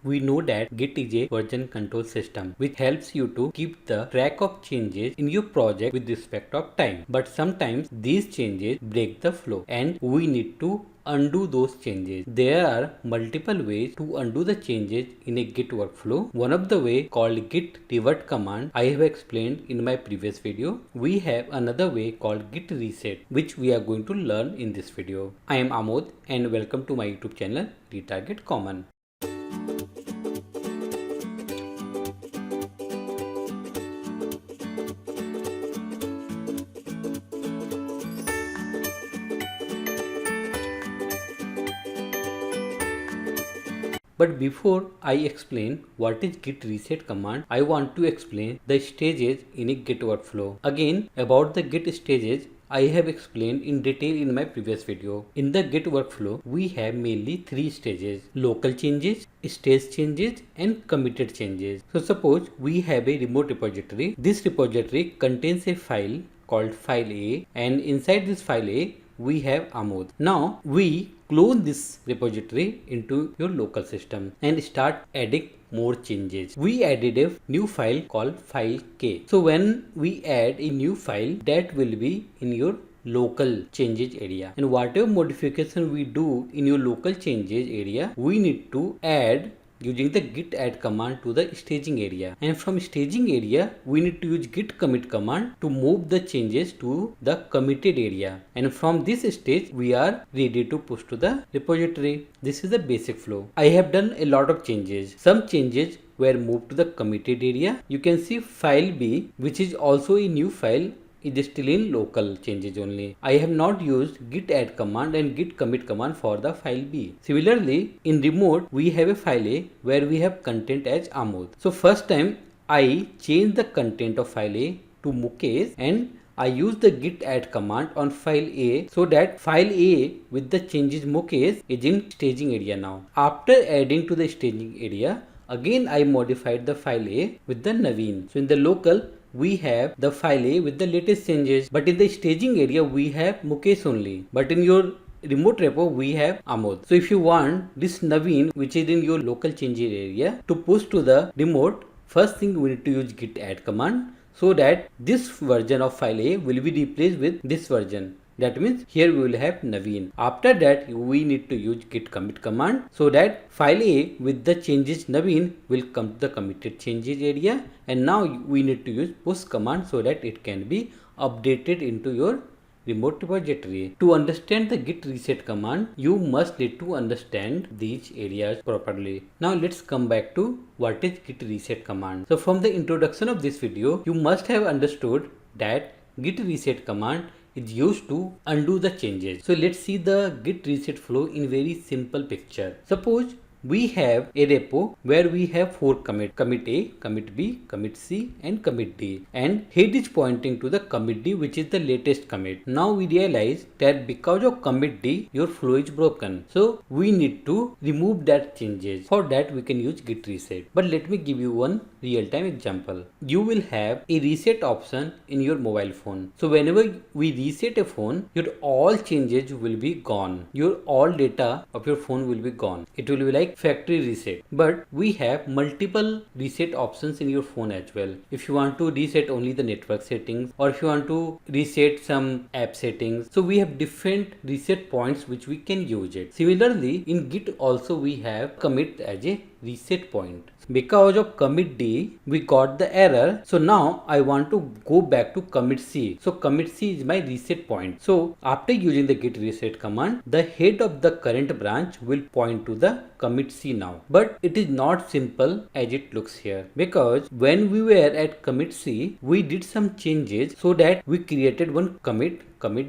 We know that Git is a version control system which helps you to keep the track of changes in your project with respect of time. But sometimes these changes break the flow and we need to undo those changes. There are multiple ways to undo the changes in a Git workflow. One of the way called Git revert command I have explained in my previous video. We have another way called Git reset which we are going to learn in this video. I am Amod and welcome to my YouTube channel Retarget Common. But before I explain what is git reset command, I want to explain the stages in a Git workflow. Again, about the Git stages, I have explained in detail in my previous video. In the Git workflow, we have mainly three stages: local changes, stage changes and committed changes. So suppose we have a remote repository. This repository contains a file called file A, and inside this file A, we have Amod. Now we clone this repository into your local system and start adding more changes. We added a new file called file K. So when we add a new file, that will be in your local changes area, and whatever modification we do in your local changes area, we need to add using the git add command to the staging area, and from staging area we need to use git commit command to move the changes to the committed area, and from this stage we are ready to push to the repository. This is the basic flow. I have done a lot of changes. Some changes were moved to the committed area. You can see file B, which is also a new file, is still in local changes only. I have not used git add command and git commit command for the file B. Similarly, in remote we have a file A where we have content as Amod. So first time I change the content of file A to Mukesh, and I use the git add command on file A so that file A with the changes Mukesh is in staging area now. After adding to the staging area, again I modified the file A with the Naveen. So in the local we have the file A with the latest changes, but in the staging area we have Mukesh only, but in your remote repo we have Amod. So if you want this Naveen, which is in your local changes area, to push to the remote, first thing we need to use git add command so that this version of file A will be replaced with this version. That means here we will have Naveen. After that we need to use git commit command so that file A with the changes Naveen will come to the committed changes area, and now we need to use push command so that it can be updated into your remote repository. To understand the git reset command, you must need to understand these areas properly. Now let's come back to what is git reset command. So from the introduction of this video, you must have understood that git reset command is used to undo the changes. So let's see the git reset flow in very simple picture. Suppose we have a repo where we have four commit A, commit B, commit C and commit D, and head is pointing to the commit D, which is the latest commit. Now we realize that because of commit D your flow is broken, so we need to remove that changes. For that we can use git reset, but let me give you one real-time example. You will have a reset option in your mobile phone. So whenever we reset a phone, your all changes will be gone, your all data of your phone will be gone. It will be like factory reset. But we have multiple reset options in your phone as well. If you want to reset only the network settings, or if you want to reset some app settings, so we have different reset points which we can use it. Similarly, in Git also we have commit as a reset point. Because of commit D we got the error, so now I want to go back to commit C. So commit C is my reset point. So after using the git reset command, the head of the current branch will point to the commit C now. But it is not simple as it looks here, because when we were at commit C we did some changes so that we created one commit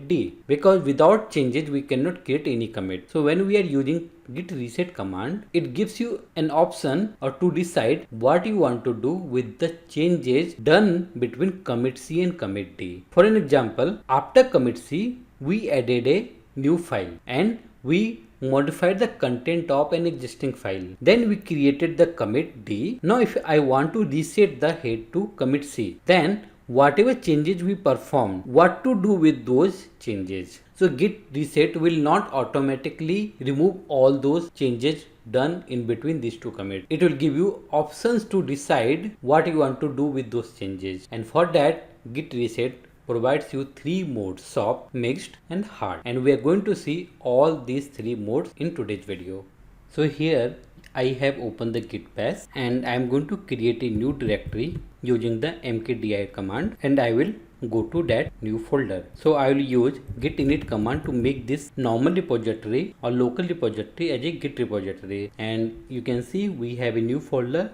D, because without changes we cannot create any commit. So when we are using git reset command, it gives you an option or to decide what you want to do with the changes done between commit C and commit D. For an example, after commit C we added a new file and we modified the content of an existing file. Then we created the commit D. Now if I want to reset the head to commit C, then whatever changes we perform, what to do with those changes. So git reset will not automatically remove all those changes done in between these two commits. It will give you options to decide what you want to do with those changes, and for that git reset provides you three modes: soft, mixed and hard, and we are going to see all these three modes in today's video. So here I have opened the git bash and I am going to create a new directory using the mkdir command, and I will go to that new folder. So I will use git init command to make this normal repository or local repository as a git repository, and you can see we have a new folder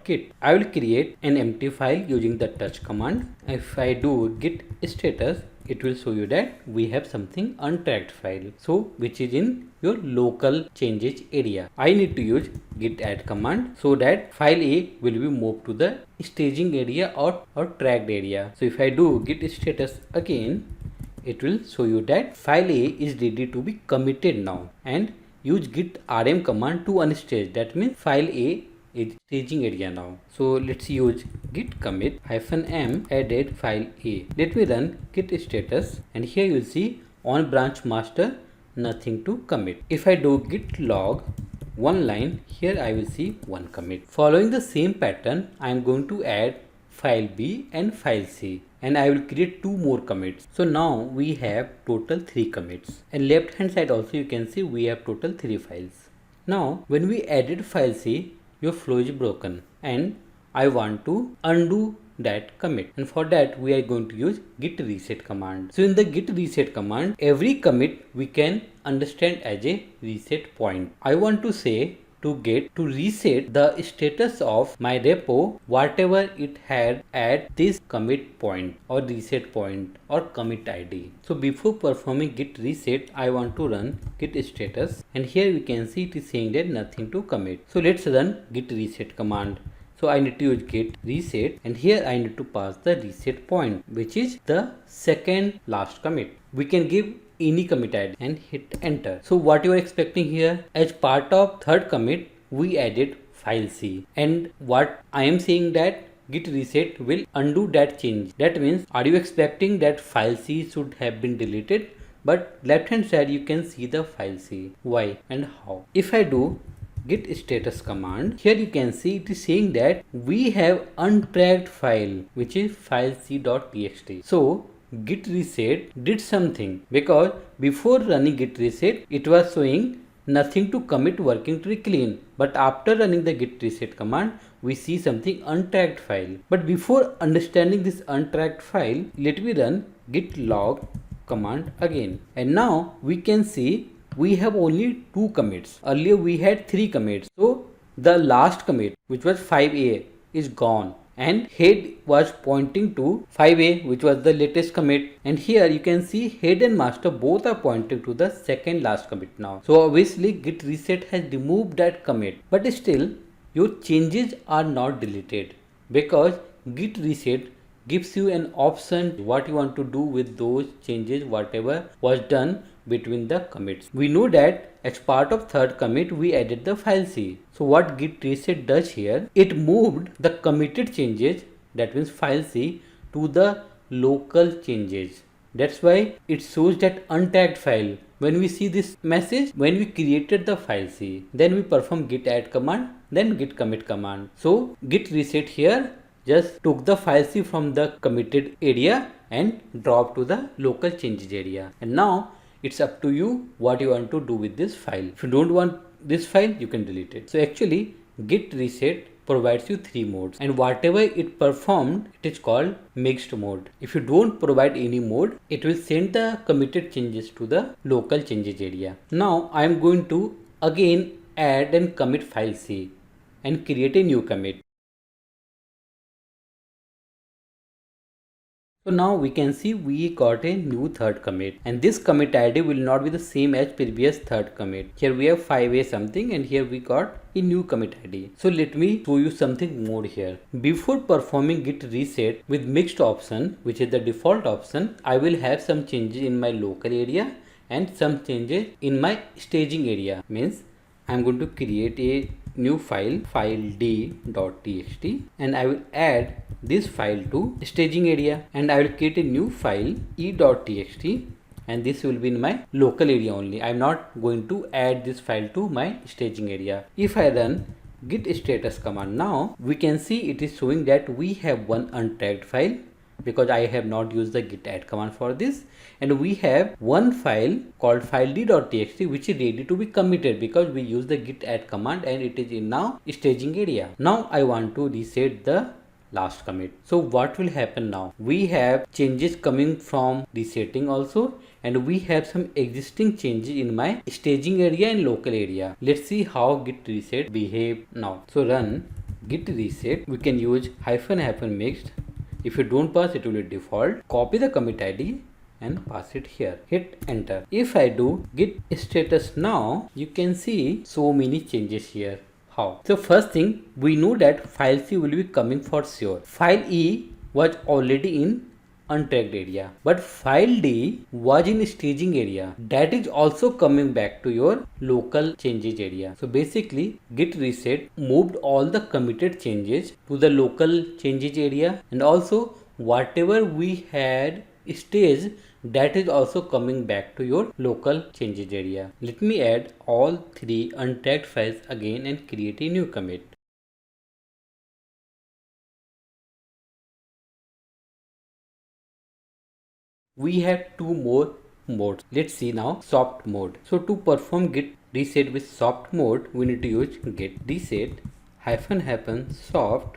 .git. I will create an empty file using the touch command. If I do git status, it will show you that we have something untracked file, so which is in your local changes area. I need to use git add command so that file A will be moved to the staging area or tracked area. So if I do git status again, it will show you that file A is ready to be committed now, and use git rm command to unstage. That means file A is staging area now. So let's use git commit -m added file A. Let me run git status, and here you will see on branch master nothing to commit. If I do git log one line, here I will see one commit. Following the same pattern, I am going to add file B and file C, and I will create two more commits. So now we have total 3 commits, and left hand side also you can see we have total 3 files. Now when we added file C, your flow is broken and I want to undo that commit, and for that we are going to use git reset command. So in the git reset command, every commit we can understand as a reset point. I want to say to git to reset the status of my repo whatever it had at this commit point or reset point or commit id. So before performing git reset, I want to run git status, and here we can see it is saying that nothing to commit. So let's run git reset command. So I need to use git reset, and here I need to pass the reset point, which is the second last commit. We can give any commit id and hit enter. So what you are expecting here, as part of third commit we added file C, and what I am saying that git reset will undo that change. That means, are you expecting that file C should have been deleted? But left hand side you can see the file C. Why and how? If I do git status command, here you can see it is saying that we have untracked file, which is file c.txt. So git reset did something, because before running git reset it was showing nothing to commit, working tree clean, but after running the git reset command we see something untracked file. But before understanding this untracked file, let me run git log command again, and now we can see we have only 2 commits. Earlier we had 3 commits. So the last commit, which was 5a, is gone, and head was pointing to 5a, which was the latest commit, and here you can see head and master both are pointing to the second last commit now. So obviously git reset has removed that commit, but still your changes are not deleted, because git reset gives you an option what you want to do with those changes whatever was done between the commits. We know that as part of third commit we added the file C. So what git reset does here, it moved the committed changes, that means file C, to the local changes. That's why it shows that untagged file. When we see this message, when we created the file C, then we perform git add command, then git commit command. So git reset here just took the file C from the committed area and dropped to the local changes area, and now it's up to you what you want to do with this file. If you don't want this file, you can delete it. So actually git reset provides you 3 modes, and whatever it performed, it is called mixed mode. If you don't provide any mode, it will send the committed changes to the local changes area. Now I am going to again add and commit file C and create a new commit. So now we can see we got a new third commit, and this commit ID will not be the same as previous third commit. Here we have 5a something, and here we got a new commit ID. So let me show you something more here. Before performing git reset with mixed option, which is the default option, I will have some changes in my local area and some changes in my staging area. Means I'm going to create a new file, file d.txt, and I will add this file to staging area, and I will create a new file e.txt, and this will be in my local area only. I'm not going to add this file to my staging area. If I run git status command, now we can see it is showing that we have one untagged file because I have not used the git add command for this, and we have one file called file d.txt which is ready to be committed because we use the git add command and it is in now staging area. Now I want to reset the last commit. So what will happen now? We have changes coming from resetting also, and we have some existing changes in my staging area and local area. Let's see how git reset behave now. So run git reset. We can use ---- mixed. If you don't pass, it will be default. Copy the commit ID and pass it here. Hit enter. If I do git status now, you can see so many changes here. How? So first thing, we know that file C will be coming for sure. File E was already in untagged area, but file D was in staging area. That is also coming back to your local changes area. So basically git reset moved all the committed changes to the local changes area, and also whatever we had staged, that is also coming back to your local changes area. Let me add all three untagged files again and create a new commit. We have two more modes. Let's see now soft mode. So to perform git reset with soft mode, we need to use git reset --soft,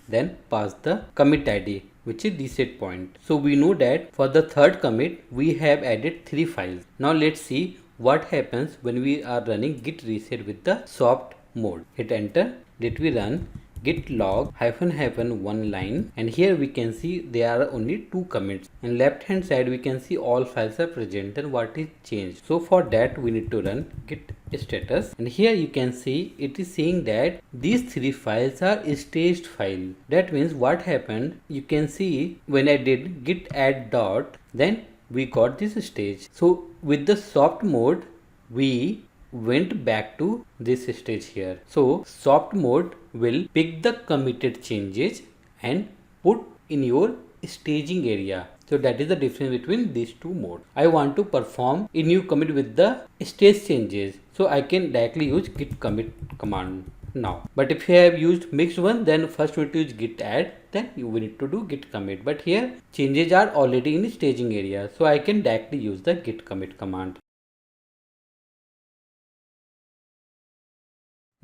then pass the commit ID, which is reset point. So we know that for the third commit we have added 3 files. Now let's see what happens when we are running git reset with the soft mode. Hit enter. Let me run git log --one line, and here we can see there are only 2 commits, and left hand side we can see all files are present. Then what is changed? So for that we need to run git status, and here you can see it is saying that these 3 files are staged file. That means what happened, you can see when I did git add dot, then we got this stage. So with the soft mode we went back to this stage here. So soft mode will pick the committed changes and put in your staging area. So that is the difference between these two modes. I want to perform a new commit with the stage changes, so I can directly use git commit command now. But if you have used mixed one, then first we need to use git add, then you will need to do git commit. But here changes are already in staging area, so I can directly use the git commit command.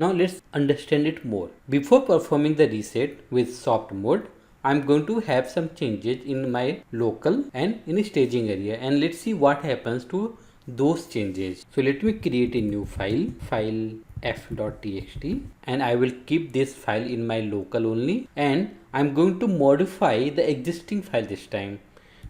Now let's understand it more. Before performing the reset with soft mode, I'm going to have some changes in my local and in staging area, and let's see what happens to those changes. So let me create a new file, file f.txt, and I will keep this file in my local only, and I'm going to modify the existing file this time.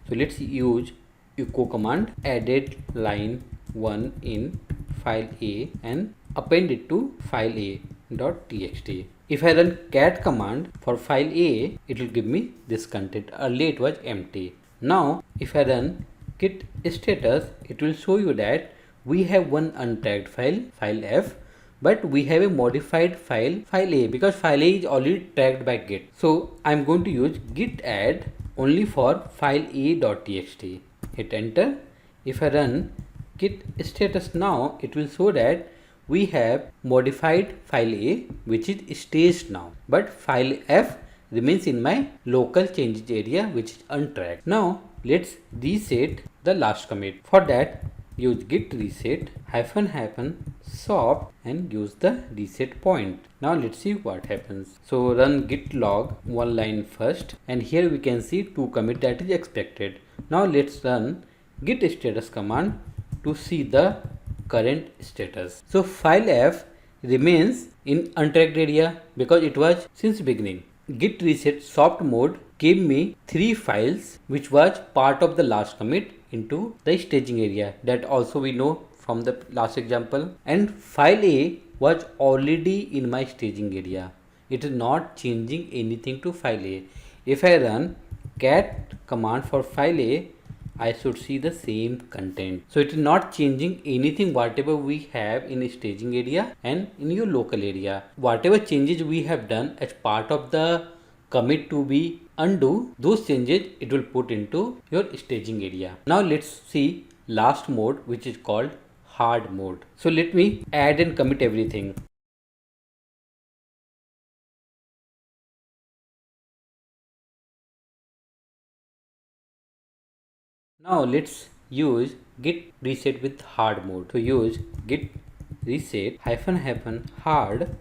So let's use echo command, added line 1 in file A and append it to file A.txt. If I run cat command for file A, it will give me this content. Earlier it was empty. Now if I run git status, it will show you that we have one untagged file, file F, but we have a modified file, file A, because file A is already tagged by git. So I'm going to use git add only for file A.txt. Hit enter. If I run git status now, it will show that we have modified file A, which is staged now, but file F remains in my local changes area, which is untracked. Now let's reset the last commit. For that, use git reset --soft and use the reset point. Now let's see what happens. So run git log one line first, and here we can see 2 commit that is expected. Now let's run git status command to see the current status. So file F remains in untracked area because it was since beginning. Git reset soft mode gave me 3 files which was part of the last commit into the staging area. That also we know from the last example. And file A was already in my staging area. It is not changing anything to file A. If I run cat command for file A, I should see the same content. So it is not changing anything whatever we have in staging area and in your local area. Whatever changes we have done as part of the commit to be undo, those changes it will put into your staging area. Now let's see last mode, which is called hard mode. So let me add and commit everything. Now let's use git reset with hard mode. So use git reset hard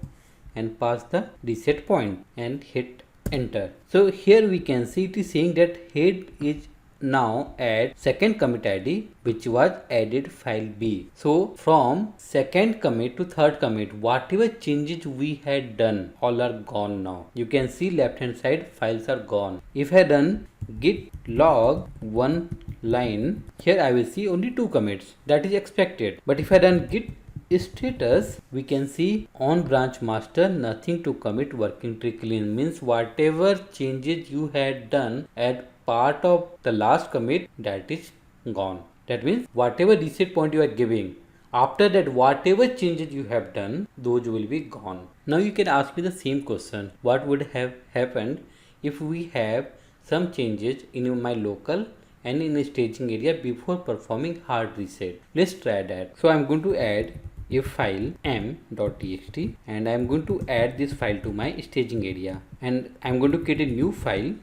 and pass the reset point and hit enter. So here we can see it is saying that head is now at second commit ID which was added file B. So from second commit to third commit, whatever changes we had done all are gone now. You can see left hand side files are gone. If I run git log one line, here I will see only 2 commits. That is expected. But if I run git status, we can see on branch master nothing to commit, working tree clean, means whatever changes you had done at part of the last commit, that is gone. That means whatever reset point you are giving, after that whatever changes you have done, those will be gone. Now you can ask me the same question, what would have happened if we have some changes in my local and in a staging area before performing hard reset. Let's try that. So I'm going to add a file m.txt and I'm going to add this file to my staging area, and I'm going to create a new file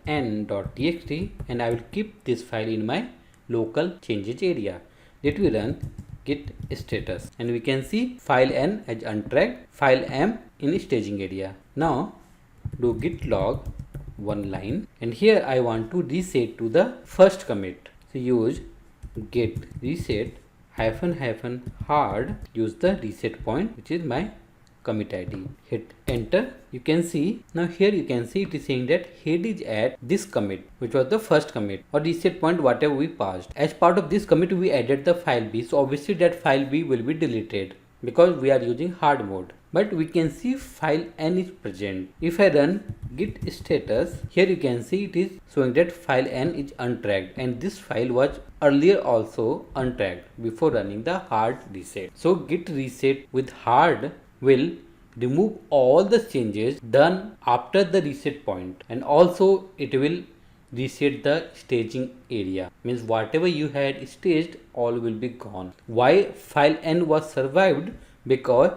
n.txt, and I will keep this file in my local changes area. Let me run git status and we can see file n as untracked, file m in staging area. Now do git log one line, and here I want to reset to the first commit. So use git reset hard, use the reset point which is my commit ID, hit enter. You can see now here you can see it is saying that head is at this commit which was the first commit or reset point whatever we passed. As part of this commit we added the file B, so obviously that file B will be deleted because we are using hard mode, but we can see file n is present. If I run git status, here you can see it is showing that file n is untracked, and this file was earlier also untracked before running the hard reset. So git reset with hard will remove all the changes done after the reset point, and also it will reset the staging area, means whatever you had staged all will be gone. Why file n was survived? Because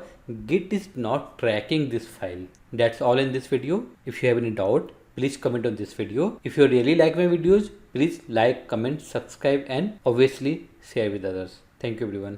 git is not tracking this file. That's all in this video. If you have any doubt, please comment on this video. If you really like my videos, please like, comment, subscribe and obviously share with others. Thank you everyone.